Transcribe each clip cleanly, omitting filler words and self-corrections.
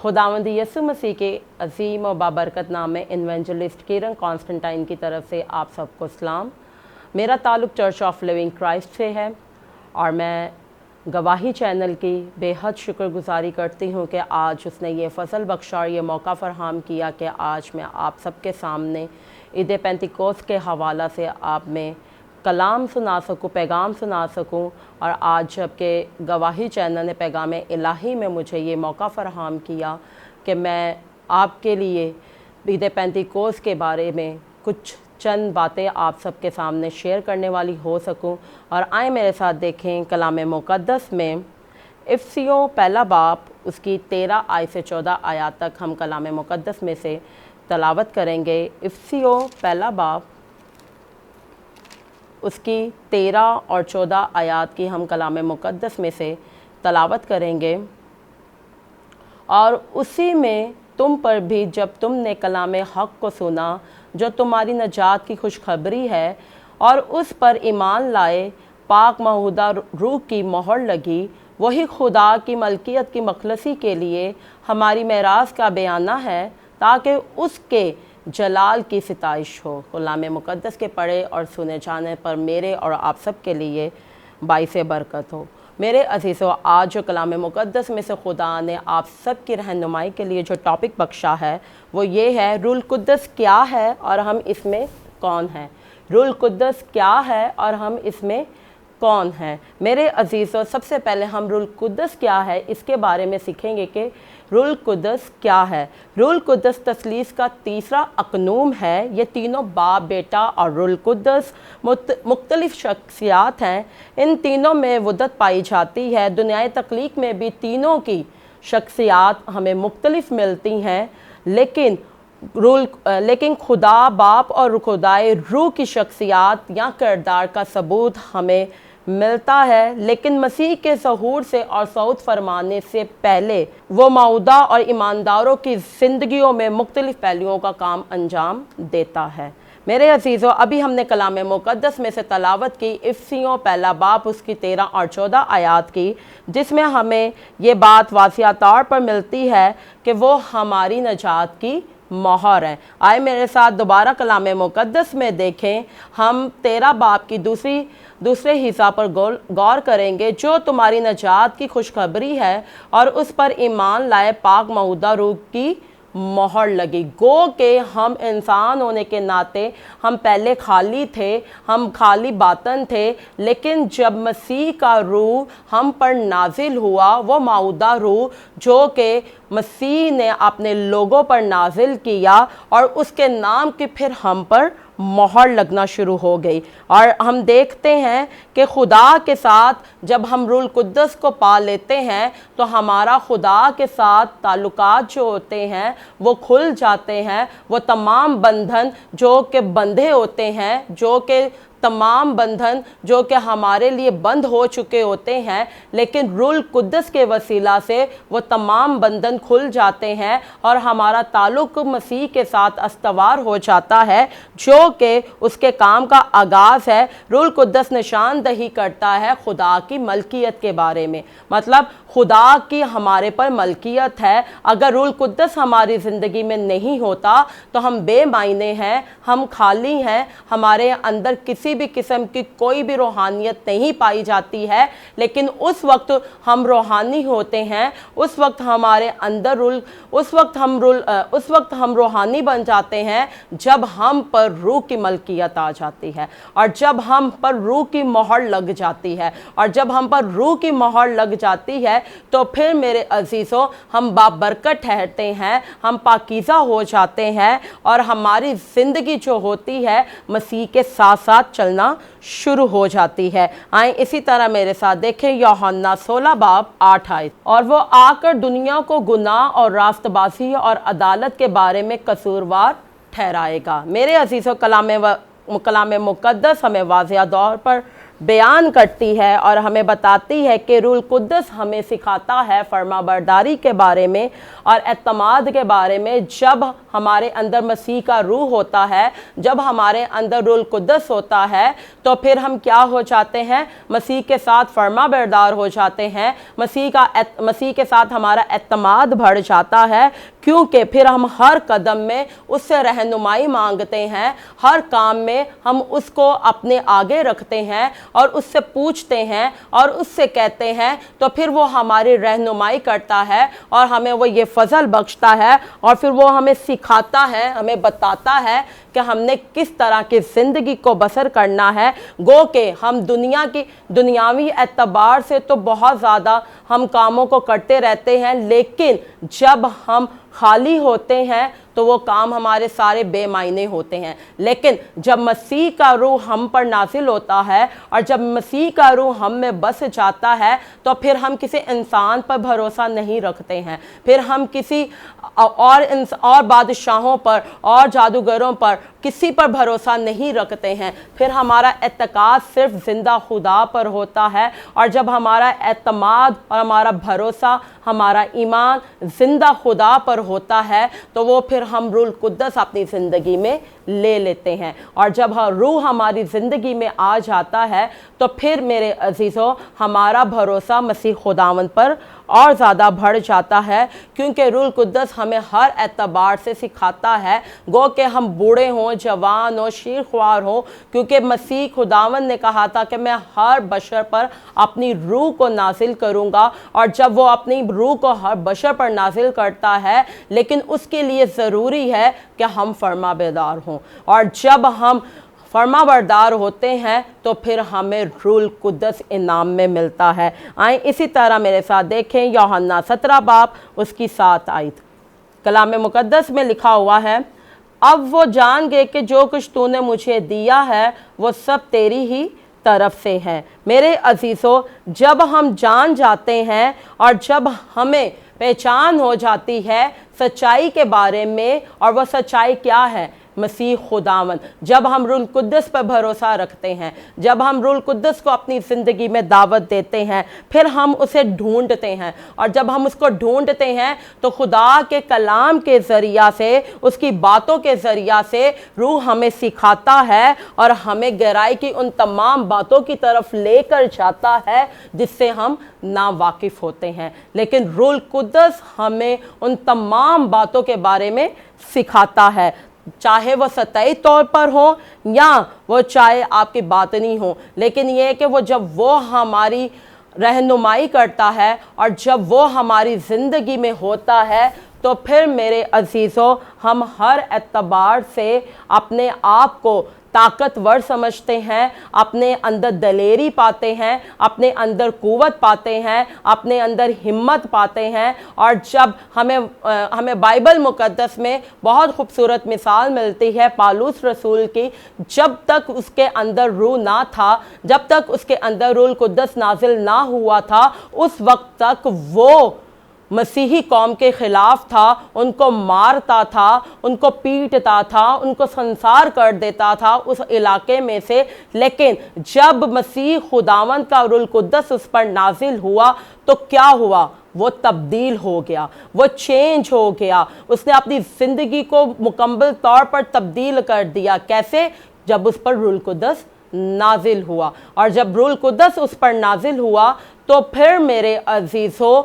खुदावंद यीशु मसीह के अजीम और बाबरकत नाम में इवेंजलिस्ट किरण कॉन्स्टेंटाइन की तरफ से आप सबको सलाम। मेरा ताल्लुक़ चर्च ऑफ लिविंग क्राइस्ट से है और मैं गवाही चैनल की बेहद शुक्रगुजारी करती हूँ कि आज उसने ये फ़ज़ल बख्शा और ये मौका फरहम किया कि आज मैं आप सबके सामने ईद पेंतिकोस्त के हवाला से आप में कलाम सुना सकूँ, पैगाम सुना सकूँ। और आज जबकि गवाही चैनल ने पैगाम इलाही में मुझे ये मौका फराहम किया कि मैं आपके लिए ईद पेंतिकोस्त के बारे में कुछ चंद बातें आप सबके सामने शेयर करने वाली हो सकूं। और आए मेरे साथ देखें कलाम मुक़द्दस में इफ़सियों पहला बाब उसकी 13 आयत से 14 आयत तक हम कलाम मुक़द्दस में से तलावत करेंगे। इफ़सियों पहला बाब उसकी 13 और 14 आयत की हम कलाम मुक़द्दस में से तलावत करेंगे। और उसी में तुम पर भी जब तुमने कलाम हक़ को सुना जो तुम्हारी नजात की खुशखबरी है और उस पर ईमान लाए, पाक महूदा रूह की मोहर लगी, वही खुदा की मलकियत की मखलसी के लिए हमारी मेरास का बयाना है ताकि उसके जलाल की सिताइश हो। कलाम मुक़द्दस के पढ़े और सुने जाने पर मेरे और आप सब के लिए बाइस बरकत हो। मेरे अज़ीज़ों, आज जो कलाम मुक़द्दस में से खुदा ने आप सब की रहनुमाई के लिए जो टॉपिक बख्शा है वो ये है, रूहुल कुद्दस क्या है और हम इसमें कौन हैं। रूहुल कुद्दस क्या है और हम इसमें कौन हैं। मेरे अज़ीज़ों, सबसे पहले हम रूहुल कुद्दस क्या है इसके बारे में सीखेंगे कि रूहुल कुद्दस क्या है। रूहुल कुद्दस तसलीस का तीसरा अकनूम है। ये तीनों बाप, बेटा और रूहुल कुद्दस मुख्तलिफ शख्सियात हैं। इन तीनों में वुदत पाई जाती है। दुनियाई तख्लीक में भी तीनों की शख्सियात हमें मुख्तलिफ मिलती हैं, लेकिन खुदा बाप और खुदाए रूह की शख्सियात या किरदार का सबूत हमें मिलता है। लेकिन मसीह के ज़हूर से और सऊद फरमाने से पहले वो मौदा और ईमानदारों की ज़िंदगियों में मुख्तलिफ़ पहलुओं का काम अंजाम देता है। मेरे अज़ीज़ों, अभी हमने कलाम मुक़द्दस में से तलावत की इफ़सियों पहला बाब उसकी 13 और 14 आयत की, जिसमें हमें ये बात वाज़िह तौर पर मिलती है कि वो हमारी नजात की मोहर है। आए मेरे साथ दोबारा कलाम मुक़द्दस में देखें। हम 13 बाब की दूसरे हिस्सा पर गौर करेंगे, जो तुम्हारी नजात की खुशखबरी है और उस पर ईमान लाए, पाक महूदा रूह की मोहर लगी। गो के हम इंसान होने के नाते हम पहले खाली थे, हम खाली बातन थे, लेकिन जब मसीह का रूह हम पर नाजिल हुआ, वो मौदा रूह जो कि मसीह ने अपने लोगों पर नाजिल किया और उसके नाम की फिर हम पर मोहर लगना शुरू हो गई। और हम देखते हैं कि खुदा के साथ जब हम रूहुल कुद्दस को पा लेते हैं तो हमारा खुदा के साथ ताल्लुकात जो होते हैं वो खुल जाते हैं। वो तमाम बंधन जो कि बंधे होते हैं, तमाम बंधन जो कि हमारे लिए बंद हो चुके होते हैं, लेकिन रूहुल कुद्दस के वसीला से वो तमाम बंधन खुल जाते हैं और हमारा ताल्लुक़ मसीह के साथ अस्तवार हो जाता है, जो कि उसके काम का आगाज़ है। रूहुल कुद्दस निशानदही करता है खुदा की मलकियत के बारे में, मतलब खुदा की हमारे पर मलकियत है। अगर रूहुल कुद्दस हमारी ज़िंदगी में नहीं होता तो हम बेमायने हैं, हम खाली हैं, हमारे अंदर किसी भी किस्म की कोई भी रूहानियत नहीं पाई जाती है। लेकिन उस वक्त हम रूहानी होते हैं, उस वक्त हमारे अंदर उस वक्त हम रूहानी बन जाते हैं जब हम पर रूह की मलकियत आ जाती है और जब हम पर रूह की मोहर लग जाती है। और जब हम पर रूह की मोहर लग जाती है तो फिर मेरे अजीज़ों, हम बाबरकत ठहरते हैं, हम पाकीज़ा हो जाते हैं और हमारी ज़िंदगी जो होती है मसीह के साथ साथ चलना शुरू हो जाती है। आए इसी तरह मेरे साथ देखें यूहन्ना 16 बाब 8 आयत। और वो आकर दुनिया को गुनाह और रास्तबाजी और अदालत के बारे में कसूरवार ठहराएगा। मेरे अजीज़ों, कलाम मुक़द्दस हमें वाज़िह तौर पर बयान करती है और हमें बताती है कि रूहुल कुद्दस हमें सिखाता है फरमाबरदारी के बारे में और एतमाद के बारे में। जब हमारे अंदर मसीह का रूह होता है, जब हमारे अंदर रूहुल कुद्दस होता है, तो फिर हम क्या हो जाते हैं? मसीह के साथ फरमाबरदार हो जाते हैं। मसीह के साथ हमारा एतमाद बढ़ जाता है, क्योंकि फिर हम हर कदम में उससे रहनुमाई मांगते हैं, हर काम में हम उसको अपने आगे रखते हैं और उससे पूछते हैं और उससे कहते हैं, तो फिर वो हमारी रहनुमाई करता है और हमें वो ये फजल बख्शता है और फिर वो हमें सिखाता है, हमें बताता है कि हमने किस तरह की ज़िंदगी को बसर करना है। गो के हम दुनियावी एतबार से तो बहुत ज़्यादा हम कामों को करते रहते हैं, लेकिन जब हम खाली होते हैं तो वो काम हमारे सारे बेमायने होते हैं। लेकिन जब मसीह का रूह हम पर नाजिल होता है और जब मसीह का रूह हम में बस जाता है, तो फिर हम किसी इंसान पर भरोसा नहीं रखते हैं, फिर हम किसी और बादशाहों पर और जादूगरों पर किसी पर भरोसा नहीं रखते हैं। फिर हमारा एतकाद सिर्फ जिंदा खुदा पर होता है, और जब हमारा एतमाद और हमारा भरोसा, हमारा ईमान जिंदा खुदा पर होता है, तो वो फिर हम रूहुल कुद्दस अपनी ज़िंदगी में ले लेते हैं। और जब रूह हमारी ज़िंदगी में आ जाता है, तो फिर मेरे अजीज़ों हमारा भरोसा मसीह खुदावंद पर और ज़्यादा बढ़ जाता है, क्योंकि रूहुल कुद्दस हमें हर एतबार से सिखाता है, गो कि हम बूढ़े हों, जवान हो, शीर ख्वार हो, क्योंकि मसीह खुदावंद ने कहा था कि मैं हर बशर पर अपनी रूह को नाजिल करूँगा। और जब वो अपनी रूह को हर बशर पर नाजिल करता है, लेकिन उसके लिए ज़रूरी है कि हम फरमाबरदार हों, और जब हम फरमाबरदार होते हैं तो फिर हमें रूहुल कुद्दस इनाम में मिलता है। आए इसी तरह मेरे साथ देखें यूहन्ना 17 बाब उसकी 7 आयत। कलाम मुकद्दस में लिखा हुआ है, अब वो जान गए कि जो कुछ तूने मुझे दिया है वो सब तेरी ही तरफ से है। मेरे अजीज़ों, जब हम जान जाते हैं और जब हमें पहचान हो जाती है सच्चाई के बारे में, और वह सच्चाई क्या है? मसीह खुदावंद। जब हम रूहुल कुद्दस पर भरोसा रखते हैं, जब हम रूहुल कुद्दस को अपनी ज़िंदगी में दावत देते हैं, फिर हम उसे ढूंढते हैं, और जब हम उसको ढूंढते हैं तो खुदा के कलाम के ज़रिया से, उसकी बातों के ज़रिया से रूह हमें सिखाता है और हमें गहराई की उन तमाम बातों की तरफ लेकर जाता है जिससे हम ना वाकिफ़ होते हैं। लेकिन रूहुल कुद्दस हमें उन तमाम बातों के बारे में सिखाता है, चाहे वो सतही तौर पर हो या वो चाहे आपकी बातनी हो। लेकिन ये है कि जब वो हमारी रहनुमाई करता है और जब वो हमारी ज़िंदगी में होता है, तो फिर मेरे अजीज़ों हम हर एतबार से अपने आप को ताकतवर समझते हैं, अपने अंदर दलेरी पाते हैं, अपने अंदर कुव्वत पाते हैं, अपने अंदर हिम्मत पाते हैं। और जब हमें बाइबल मुकद्दस में बहुत खूबसूरत मिसाल मिलती है पौलुस रसूल की, जब तक उसके अंदर रूह ना था, जब तक उसके अंदर रूहुल कुद्दस नाजिल ना हुआ था, उस वक्त तक वो मसीही कौम के ख़िलाफ़ था, उनको मारता था, उनको पीटता था, उनको संसार कर देता था उस इलाके में से। लेकिन जब मसीह खुदावंद का रूहुल कुद्दस उस पर नाजिल हुआ, तो क्या हुआ? वो तब्दील हो गया, वो चेंज हो गया, उसने अपनी ज़िंदगी को मुकम्मल तौर पर तब्दील कर दिया। कैसे? जब उस पर रूहुल कुद्दस नाजिल हुआ। और जब रूहुल कुद्दस उस पर नाजिल हुआ, तो फिर मेरे अजीज़ों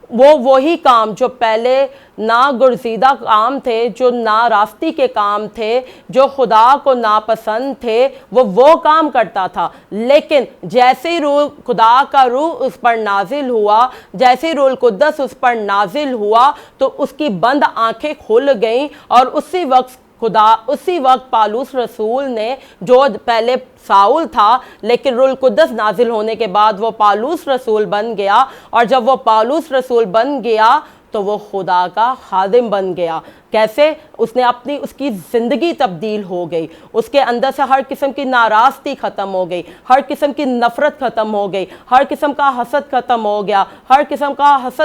वो वही काम जो पहले नागुर्जीदा काम थे, जो नारास्ती के काम थे, जो खुदा को नापसंद थे, वो काम करता था। लेकिन जैसे ही खुदा का रूह उस पर नाजिल हुआ, जैसे ही रूहुल कुद्दस उस पर नाजिल हुआ, तो उसकी बंद आंखें खुल गईं। और उसी वक्त पौलुस रसूल ने, जो पहले साउल था, लेकिन रूहुल कुद्दस नाजिल होने के बाद वो पौलुस रसूल बन गया। और जब वो पौलुस रसूल बन गया तो वो खुदा का खादिम बन गया। कैसे? उसकी ज़िंदगी तब्दील हो गई, उसके अंदर से हर किस्म की नाराज़गी ख़त्म हो गई, हर किस्म की नफ़रत ख़त्म हो गई, हर किस्म का हसद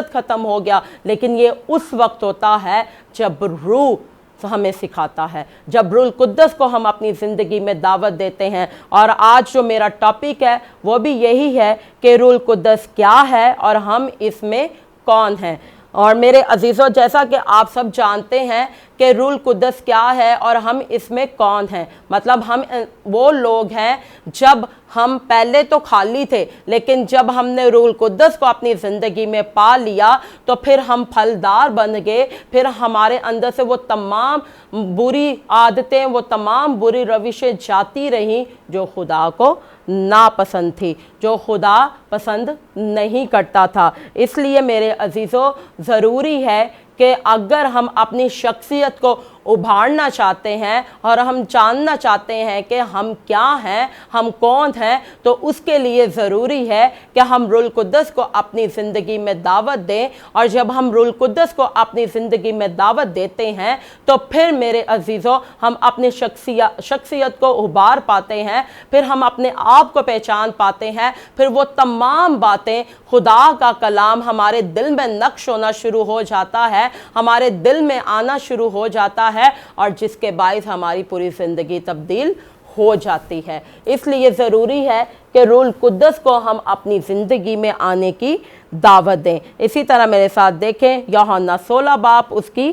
ख़त्म हो गया, लेकिन ये उस वक्त होता है जब रूह हमें सिखाता है, जब रूल कुद्दस को हम अपनी ज़िंदगी में दावत देते हैं। और आज जो मेरा टॉपिक है वो भी यही है कि रूल कुद्दस क्या है और हम इसमें कौन हैं। और मेरे अजीज़ों, जैसा कि आप सब जानते हैं कि रूल कुद्दस क्या है और हम इसमें कौन हैं, मतलब हम वो लोग हैं जब हम पहले तो खाली थे, लेकिन जब हमने रूल कुद्दस को अपनी ज़िंदगी में पा लिया तो फिर हम फलदार बन गए। फिर हमारे अंदर से वो तमाम बुरी आदतें, वो तमाम बुरी रविशें जाती रहीं जो खुदा को नापसंद थी, जो खुदा पसंद नहीं करता था। इसलिए मेरे अजीज़ों, ज़रूरी है कि अगर हम अपनी शख्सियत को उभारना चाहते हैं और हम जानना चाहते हैं कि हम क्या हैं, हम कौन हैं, तो उसके लिए ज़रूरी है कि हम रूल कुद्दस को अपनी ज़िंदगी में दावत दें। और जब हम रूल कुद्दस को अपनी ज़िंदगी में दावत देते हैं तो फिर मेरे अजीज़ों, हम अपनी शख्सियत को उभार पाते हैं, फिर हम अपने आप को पहचान पाते हैं। फिर वो तमाम बातें, खुदा का कलाम हमारे दिल में नक्श होना शुरू हो जाता है, हमारे दिल में आना शुरू हो जाता है, और जिसके बायस हमारी पूरी ज़िंदगी तब्दील हो जाती है। इसलिए ज़रूरी है कि रूल कुद्दस को हम अपनी ज़िंदगी में आने की दावत दें। इसी तरह मेरे साथ देखें यूहन्ना 16 बाब उसकी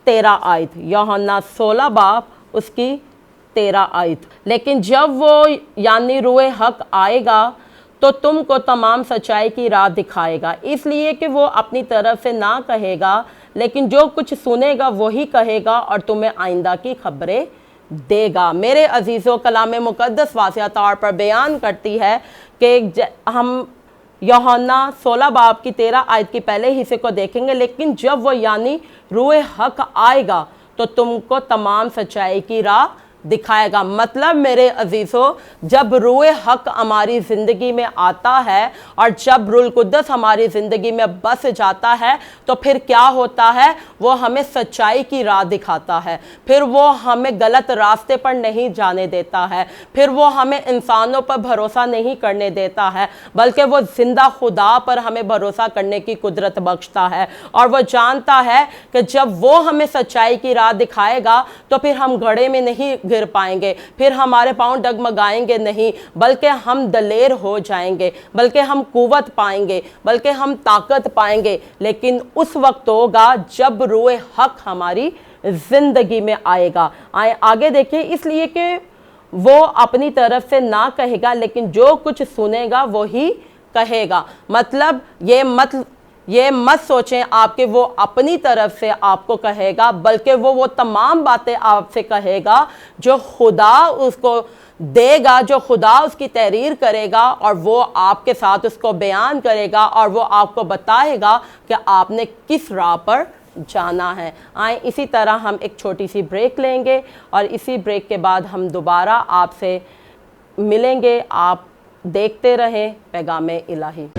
13 आयत, यूहन्ना 16 बाब उसकी 13 आयत। लेकिन जब वो यानी रूहे हक आएगा तो तुमको तमाम सच्चाई की राह दिखाएगा, इसलिए कि वो अपनी तरफ से ना कहेगा, लेकिन जो कुछ सुनेगा वही कहेगा और तुम्हें आइंदा की खबरें देगा। मेरे अजीज़ों, कलाम मुक़द्दस वाज़िह तौर पर बयान करती है कि हम यूहन्ना 16 बाब की 13 आयत की पहले हिस्से को देखेंगे, लेकिन जब वो यानी रूहे हक आएगा तो तुमको तमाम सच्चाई की राह दिखाएगा। मतलब मेरे अजीज़ों, जब रूहे हक हमारी ज़िंदगी में आता है और जब रूल कुद्दस हमारी ज़िंदगी में बस जाता है तो फिर क्या होता है, वो हमें सच्चाई की राह दिखाता है, फिर वो हमें गलत रास्ते पर नहीं जाने देता है, फिर वो हमें इंसानों पर भरोसा नहीं करने देता है, बल्कि वो जिंदा खुदा पर हमें भरोसा करने की कुदरत बख्शता है। और वो जानता है कि जब वो हमें सच्चाई की राह दिखाएगा तो फिर हम घड़े में नहीं गिर पाएंगे, फिर हमारे पांव डगमगाएंगे नहीं, बल्कि हम दलेर हो जाएंगे, बल्कि हम कुव्वत पाएंगे, बल्कि हम ताकत पाएंगे। लेकिन उस वक्त होगा जब रूहे हक हमारी जिंदगी में आएगा। आगे देखिए, इसलिए कि वो अपनी तरफ से ना कहेगा, लेकिन जो कुछ सुनेगा वही कहेगा। मतलब ये मत सोचें आप कि वो अपनी तरफ से आपको कहेगा, बल्कि वो तमाम बातें आपसे कहेगा जो खुदा उसको देगा, जो खुदा उसकी तहरीर करेगा, और वो आपके साथ उसको बयान करेगा और वो आपको बताएगा कि आपने किस राह पर जाना है। आए इसी तरह हम एक छोटी सी ब्रेक लेंगे और इसी ब्रेक के बाद हम दोबारा आपसे मिलेंगे। आप देखते रहें पैगामे इलाही।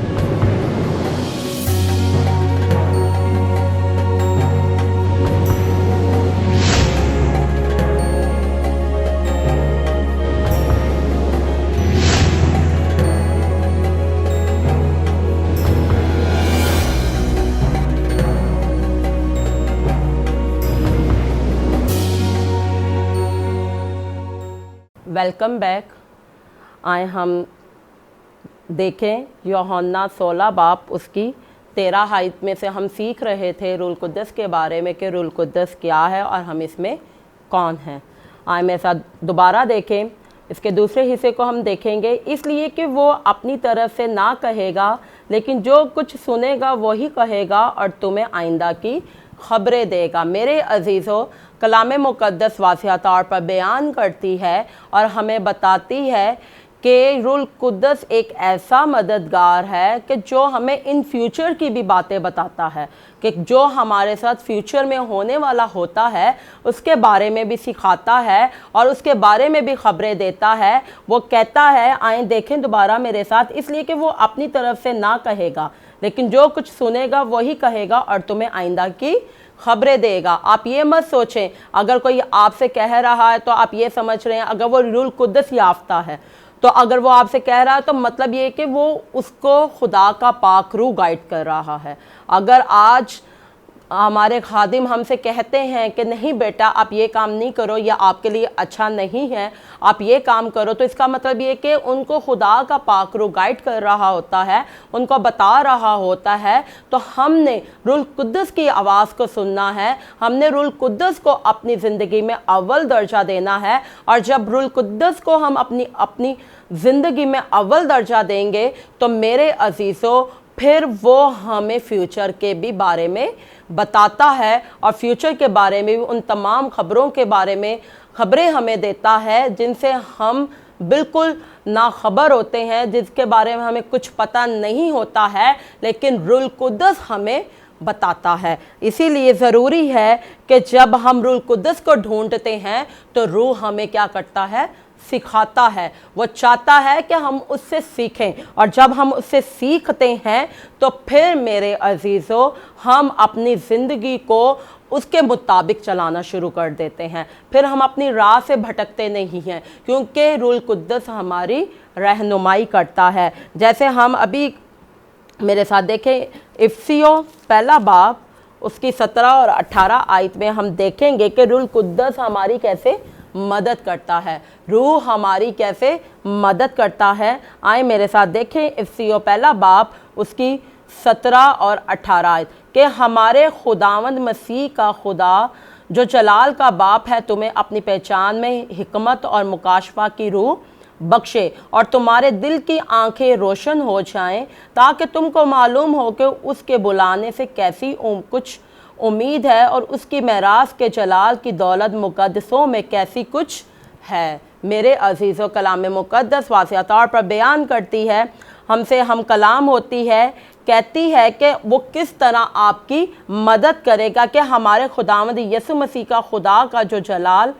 Welcome back. आए हम देखें यूहन्ना 16 बाब उसकी 13 आयत में से हम सीख रहे थे रूल कुद्दस के बारे में कि रूल कुद्दस क्या है और हम इसमें कौन हैं। आए मेरे साथ दोबारा देखें, इसके दूसरे हिस्से को हम देखेंगे। इसलिए कि वो अपनी तरफ से ना कहेगा, लेकिन जो कुछ सुनेगा वही कहेगा और तुम्हें आइंदा की खबरें देगा। मेरे अजीज़ों, कलाम मुक़द्दस वाज़िह तौर पर बयान करती है और हमें बताती है कि रूल कुद्दस एक ऐसा मददगार है कि जो हमें इन फ्यूचर की भी बातें बताता है, कि जो हमारे साथ फ्यूचर में होने वाला होता है उसके बारे में भी सिखाता है और उसके बारे में भी खबरें देता है। वो कहता है, आए देखें दोबारा मेरे साथ, इसलिए कि वो अपनी तरफ से ना कहेगा, लेकिन जो कुछ सुनेगा वही कहेगा और तुम्हें आइंदा की खबरें देगा। आप ये मत सोचें, अगर कोई आपसे कह रहा है तो आप ये समझ रहे हैं अगर वो रूल कुद्दस याफ्ता है, तो अगर वो आपसे कह रहा है तो मतलब ये कि वो उसको खुदा का पाक रूह गाइड कर रहा है। अगर आज हमारे खादिम हमसे कहते हैं कि नहीं बेटा आप ये काम नहीं करो, या आपके लिए अच्छा नहीं है, आप ये काम करो, तो इसका मतलब ये कि उनको खुदा का पाक रूह गाइड कर रहा होता है, उनको बता रहा होता है। तो हमने रूह कुद्दस की आवाज़ को सुनना है, हमने रूह कुद्दस को अपनी ज़िंदगी में अव्वल दर्जा देना है। और जब रूह कुद्दस को हम अपनी ज़िंदगी में अव्वल दर्जा देंगे तो मेरे अजीज़ों फिर वो हमें फ्यूचर के भी बारे में बताता है, और फ्यूचर के बारे में भी उन तमाम ख़बरों के बारे में ख़बरें हमें देता है जिनसे हम बिल्कुल नाखबर होते हैं, जिसके बारे में हमें कुछ पता नहीं होता है, लेकिन रूह कुद्दस हमें बताता है। इसीलिए ज़रूरी है कि जब हम रूह कुद्दस को ढूंढते हैं तो रूह हमें क्या करता है, सिखाता है। वो चाहता है कि हम उससे सीखें, और जब हम उससे सीखते हैं तो फिर मेरे अजीज़ों हम अपनी ज़िंदगी को उसके मुताबिक चलाना शुरू कर देते हैं। फिर हम अपनी राह से भटकते नहीं हैं, क्योंकि रूह कुद्दस हमारी रहनुमाई करता है। जैसे हम अभी मेरे साथ देखें, इफ्सियों पहला बाब उसकी 17 और 18 आयत में हम देखेंगे कि रूह कुद्दस हमारी कैसे मदद करता है, रूह हमारी कैसे मदद करता है। आए मेरे साथ देखें इफ्सियों पहला बाब उसकी 17 और 18 आयत कि हमारे खुदावंद मसीह का खुदा जो जलाल का बाप है तुम्हें अपनी पहचान में हिकमत और मुकाशफा की रूह बख्शे, और तुम्हारे दिल की आंखें रोशन हो जाएं, ताकि तुमको मालूम हो कि उसके बुलाने से कैसी कुछ उम्मीद है, और उसकी मेरास के जलाल की दौलत मुक़द्दसों में कैसी कुछ है। मेरे अजीज़ों, कलाम मुक़द्दस वाज़िह तौर पर बयान करती है, हमसे हम कलाम होती है, कहती है कि वो किस तरह आपकी मदद करेगा कि हमारे खुदावंद यीशु मसीह का खुदा का जो जलाल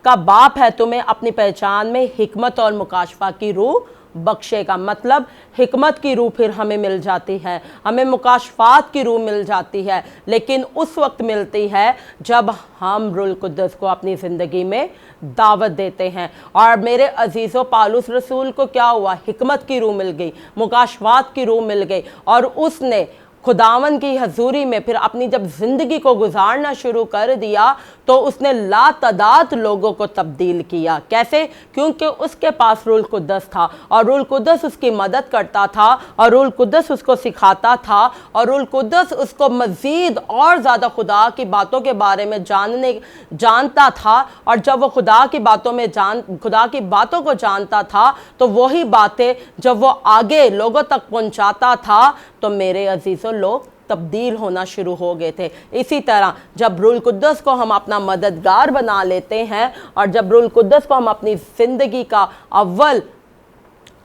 का बाप है तुम्हें अपनी पहचान में हिकमत और मुकाशफा की रूह बख्शेगा। मतलब हिकमत की रूह फिर हमें मिल जाती है, हमें मुकाशफात की रूह मिल जाती है, लेकिन उस वक्त मिलती है जब हम रूह कुद्दस को अपनी ज़िंदगी में दावत देते हैं। और मेरे अजीज़ों, पालूस रसूल को क्या हुआ, हिकमत की रूह मिल गई, मुकाशफात की रूह मिल गई, और उसने खुदावन की हजूरी में फिर अपनी जब ज़िंदगी को गुजारना शुरू कर दिया तो उसने लातादाद लोगों को तब्दील किया। कैसे? क्योंकि उसके पास रूह कुद्दस था, और रूह कुद्दस उसकी मदद करता था, और रूह कुद्दस उसको सिखाता था, और रूह कुद्दस उसको मज़ीद और ज़्यादा खुदा की बातों के बारे में जानता था। और जब वो खुदा की बातों को जानता था तो वही बातें जब वो आगे लोगों तक पहुंचाता था तो मेरे अजीज़ों लोग तब्दील होना शुरू हो गए थे। इसी तरह जब रूह कुद्दस को हम अपना मददगार बना लेते हैं, और जब रूह कुद्दस को हम अपनी ज़िंदगी का अव्वल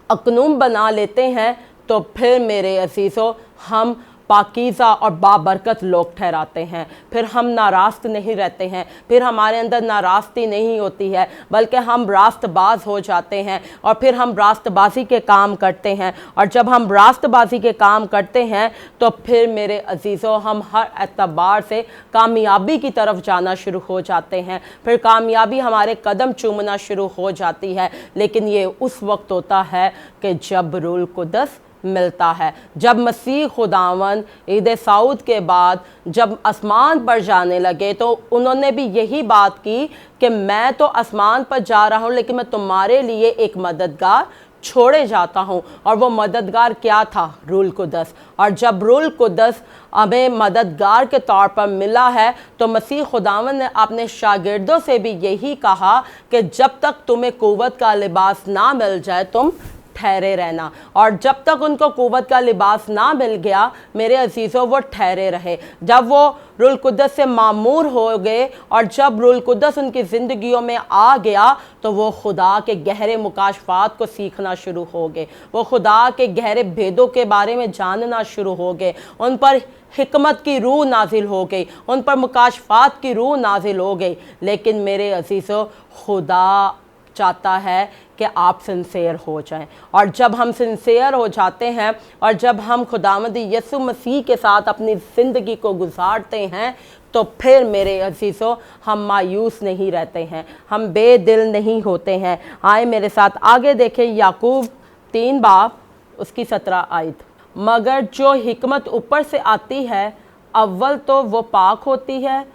अकनूम बना लेते हैं, तो फिर मेरे अजीज़ों हम पाकीज़ा और बाबरकत लोग ठहराते हैं। फिर हम नारास्त नहीं रहते हैं, फिर हमारे अंदर नाराज़गी नहीं होती है, बल्कि हम रास्तबाज हो जाते हैं, और फिर हम रास्तबाजी के काम करते हैं। और जब हम रास्तबाजी के काम करते हैं तो फिर मेरे अजीज़ों हम हर एतबार से कामयाबी की तरफ जाना शुरू हो जाते हैं, फिर कामयाबी हमारे कदम चूमना शुरू हो जाती है। लेकिन ये उस वक्त होता है कि जब रूह कुद्दस मिलता है, जब मसीह खुदावन ईद सऊद के बाद जब आसमान पर जाने लगे तो उन्होंने भी यही बात की कि मैं तो आसमान पर जा रहा हूँ, लेकिन मैं तुम्हारे लिए एक मददगार छोड़े जाता हूँ। और वो मददगार क्या था? रूह कुद्दस। और जब रूह कुद्दस हमें मददगार के तौर पर मिला है तो मसीह खुदावन ने अपने शागिर्दों से भी यही कहा कि जब तक तुम्हें कुव्वत का लिबास ना मिल जाए तुम ठहरे रहना। और जब तक उनको कुव्वत का लिबास ना मिल गया मेरे अजीज़ों वो ठहरे रहे। जब वो रूह कुद्दस से मामूर हो गए और जब रूह कुद्दस उनकी ज़िंदगियों में आ गया तो वो खुदा के गहरे मुकाशफात को सीखना शुरू हो गए, वो खुदा के गहरे भेदों के बारे में जानना शुरू हो गए, उन पर हिकमत की रूह नाजिल हो गई, उन पर मुकाशफात की रूह नाजिल हो गई। लेकिन मेरे अजीज़ों खुदा चाहता है कि आप सिंसेयर हो जाएं, और जब हम सिंसेयर हो जाते हैं और जब हम खुदावंद यीशु मसीह के साथ अपनी ज़िंदगी को गुजारते हैं तो फिर मेरे अजीज़ों हम मायूस नहीं रहते हैं, हम बेदिल नहीं होते हैं। आए मेरे साथ आगे देखें याकूब 3 बाब उसकी 17 आयत। मगर जो हिकमत ऊपर से आती है अव्वल तो वो पाक होती है,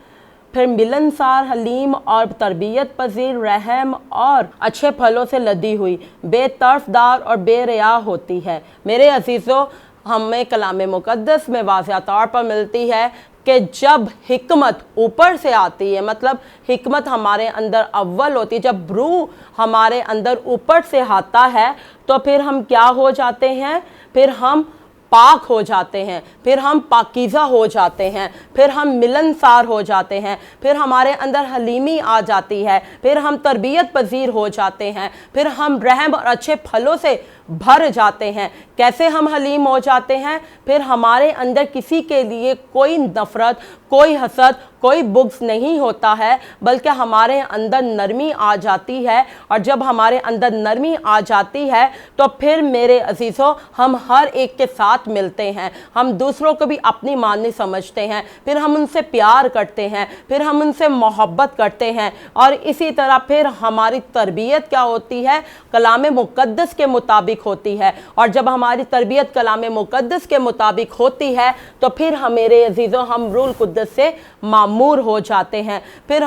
फिर मिलनसार, हलीम और तरबियत पजीर, रहम और अच्छे फलों से लदी हुई, बेतरफदार और बेरिया होती है। मेरे अजीज़ों, हमें कलाम मुक़द्दस में वाज़ह तौर पर मिलती है कि जब हिकमत ऊपर से आती है, मतलब हिकमत हमारे अंदर अव्वल होती है, जब रूह हमारे अंदर ऊपर से आता है, तो फिर हम क्या हो जाते हैं? फिर हम पाक हो जाते हैं, फिर हम पाकीज़ा हो जाते हैं, फिर हम मिलनसार हो जाते हैं, फिर हमारे अंदर हलीमी आ जाती है, फिर हम तरबियत पजीर हो जाते हैं, फिर हम रहम और अच्छे फलों से भर जाते हैं। कैसे हम हलीम हो जाते हैं? फिर हमारे अंदर किसी के लिए कोई नफ़रत, कोई हसद, कोई बुग़्ज़ नहीं होता है, बल्कि हमारे अंदर नरमी आ जाती है। और जब हमारे अंदर नरमी आ जाती है तो फिर मेरे अजीज़ों, हम हर एक के साथ मिलते हैं, हम दूसरों को भी अपनी मानी समझते हैं, फिर हम उनसे प्यार करते हैं, फिर हम उनसे मोहब्बत करते हैं। और इसी तरह फिर हमारी तरबियत क्या होती है? कलाम मुक़द्दस के मुताबिक होती है। और जब हमारी तरबियत कलाम मुक़द्दस के मुताबिक होती है तो फिर मेरे अजीज़ों, हम रूहुल कुद्दस से मामूर हो जाते हैं। फिर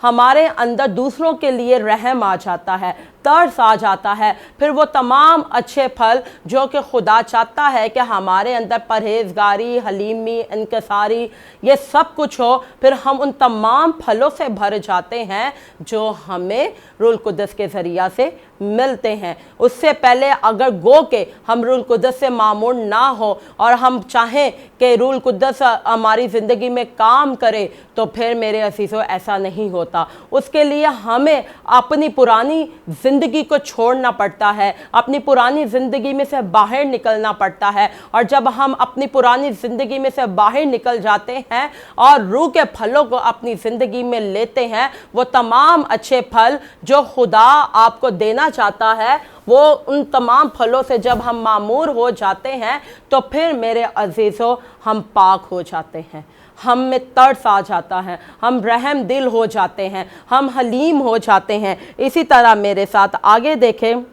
हमारे अंदर दूसरों के लिए रहम आ जाता है, तरस आ जाता है। फिर वो तमाम अच्छे फल जो कि खुदा चाहता है कि हमारे अंदर परहेजगारी, हलीमी, इनकसारी, ये सब कुछ हो, फिर हम उन तमाम फलों से भर जाते हैं जो हमें रूहुल कुद्दस के ज़रिया से मिलते हैं। उससे पहले अगर गो के हम रूहुल कुद्दस से मामूर ना हो और हम चाहें कि रूहुल कुद्दस हमारी ज़िंदगी में काम करे, तो फिर मेरे अजीज़ों ऐसा नहीं होता। उसके लिए हमें अपनी पुरानी ज़िंदगी को छोड़ना पड़ता है, अपनी पुरानी ज़िंदगी में से बाहर निकलना पड़ता है। और जब हम अपनी पुरानी ज़िंदगी में से बाहर निकल जाते हैं और रूह के फलों को अपनी ज़िंदगी में लेते हैं, वो तमाम अच्छे फल जो खुदा आपको देना चाहता है, वो उन तमाम फलों से जब हम मामूर हो जाते हैं तो फिर मेरे अजीज़ों, हम पाक हो जाते हैं, हम में तरस आ जाता है, हम रहम दिल हो जाते हैं, हम हलीम हो जाते हैं। इसी तरह मेरे साथ आगे देखें,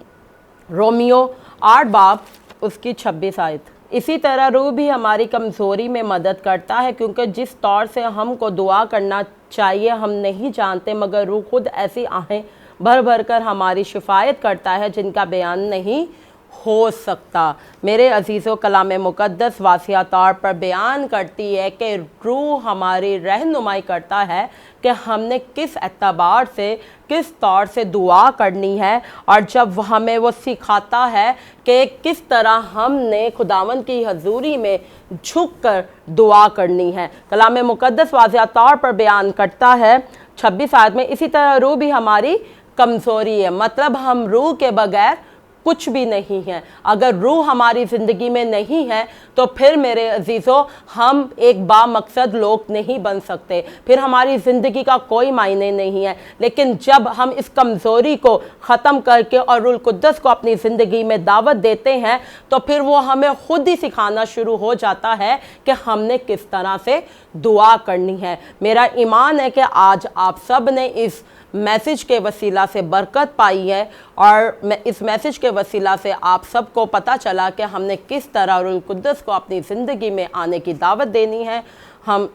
रोमियो 8 बाब उसकी 26 आयत। इसी तरह रूह भी हमारी कमज़ोरी में मदद करता है, क्योंकि जिस तौर से हमको दुआ करना चाहिए हम नहीं जानते, मगर रूह खुद ऐसी आहें भर भर कर हमारी शिफायत करता है जिनका बयान नहीं हो सकता। मेरे अजीज़ों, कलाम मुक़द्दस वासिया तौर पर बयान करती है कि रूह हमारी रहनुमाई करता है कि हमने किस एतबार से, किस तौर से दुआ करनी है। और जब हमें वो सिखाता है कि किस तरह हमने खुदावंद की हजूरी में झुक कर दुआ करनी है। कलाम मुक़द्दस वासिया तौर पर बयान करता है 26 आयत में, इसी तरह रूह भी हमारी कमज़ोरी है, मतलब हम रूह के बगैर कुछ भी नहीं है। अगर रूह हमारी ज़िंदगी में नहीं है तो फिर मेरे अजीज़ों, हम एक बामकसद लोग नहीं बन सकते, फिर हमारी ज़िंदगी का कोई मायने नहीं है। लेकिन जब हम इस कमज़ोरी को ख़त्म करके और रूहुल कुद्दस को अपनी ज़िंदगी में दावत देते हैं, तो फिर वो हमें ख़ुद ही सिखाना शुरू हो जाता है कि हमने किस तरह से दुआ करनी है। मेरा ईमान है कि आज आप सब ने इस मैसेज के वसीला से बरकत पाई है, और इस मैसेज के वसीला से आप सबको पता चला कि हमने किस तरह रूहुल कुद्दस को अपनी ज़िंदगी में आने की दावत देनी है। हम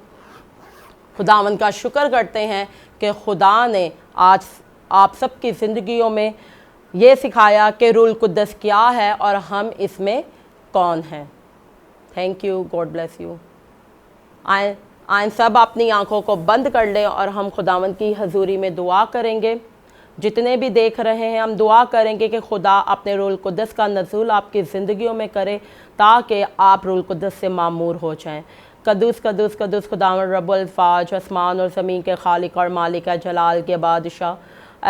खुदावंद का शुक्र करते हैं कि खुदा ने आज आप सबकी ज़िंदगियों में ये सिखाया कि रूहुल कुद्दस क्या है और हम इसमें कौन हैं। Thank you, God bless you. आए सब अपनी आंखों को बंद कर लें और हम खुदावंद की हजूरी में दुआ करेंगे। जितने भी देख रहे हैं, हम दुआ करेंगे कि खुदा अपने रूहुल कुद्दस का नज़ूल आपकी ज़िंदगियों में करे, ताकि आप रूहुल कुद्दस से मामूर हो जाएं। कदूस कदूस कदूस खुदावंद रब्बुल फ़ाज, आसमान और ज़मीन के खालिक और मालिक जलाल के बादशाह,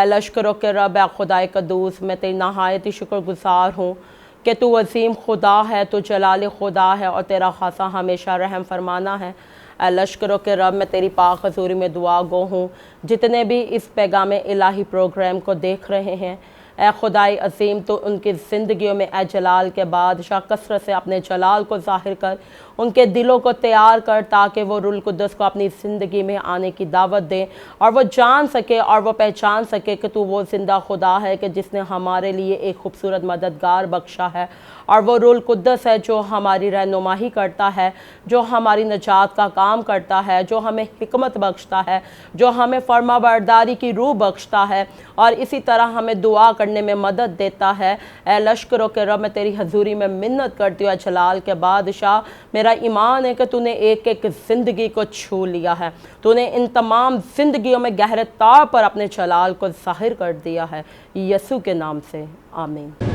लश्करों के रब खुदाए कदूस, मैं तेरी नहायत ही शुक्रगुज़ार हूँ कि तू अज़ीम खुदा है, तू जलाल खुदा है और तेरा खासा हमेशा रहम फरमाना है। लश्करों के रब, मैं तेरी पाक हजूरी में दुआ गो हूँ, जितने भी इस पैगाम इलाही प्रोग्राम को देख रहे हैं, ए खुदाई अज़ीम, तो उनकी ज़िंदगियों में ए जलाल के बादशाह कसरत से अपने जलाल को ज़ाहिर कर, उनके दिलों को तैयार कर, ताकि वो रूह कुद्दस को अपनी ज़िंदगी में आने की दावत दें और वो जान सके और वो पहचान सके कि तू वो ज़िंदा खुदा है कि जिसने हमारे लिए एक खूबसूरत मददगार बख्शा है, और वो रूह कुद्दस है जो हमारी रहनुमाई करता है, जो हमारी नजात का काम करता है, जो हमें हिकमत बख्शता है, जो हमें फरमाबरदारी की रूह बख्शता है और इसी तरह हमें दुआ करने में मदद देता है। ए लश्करों के रब, मैं तेरी हजूरी में मिन्नत करती हूँ जलाल के बादशाह, मेरा ईमान है कि तूने एक एक ज़िंदगी को छू लिया है, तूने इन तमाम ज़िंदगियों में गहरे तौर पर अपने जलाल को ज़ाहिर कर दिया है। यीशु के नाम से आमीन।